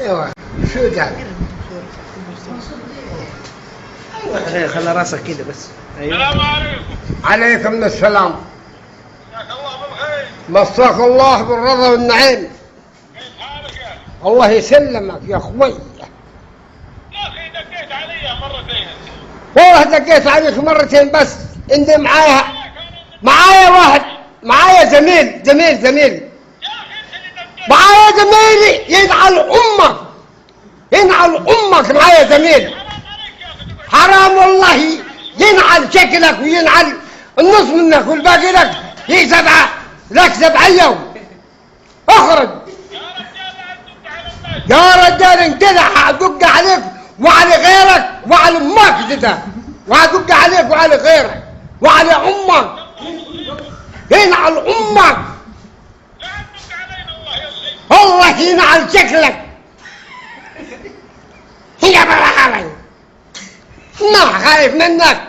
ايوه شو ده؟ ايوه خلي راسك كده بس. ايوه السلام عليكم. عليكم السلام. مساك الله بالخير. مساك الله بالرضا والنعيم. كيف حالك يا اخي؟ الله يسلمك يا اخوي. يا اخي دقيت علي مرتين. والله دقيت عليك مرتين بس. انت معايا واحد، معايا زميل. يا اخي انت اللي دقيت. معايا زميلي ينعل امك، ينعل امك. معايا زميل حرام والله، ينعل شكلك وينعل النص منك والباقي لك. هي سبعة لك 7 يوم. اخرج يا رجال. انت هدق عليك وعلى غيرك وعلى امك كده، وهدق عليك وعلى غيرك وعلى امك. ينعل امك. والله ينعل شكلك. هي برا علي ما خايف منك.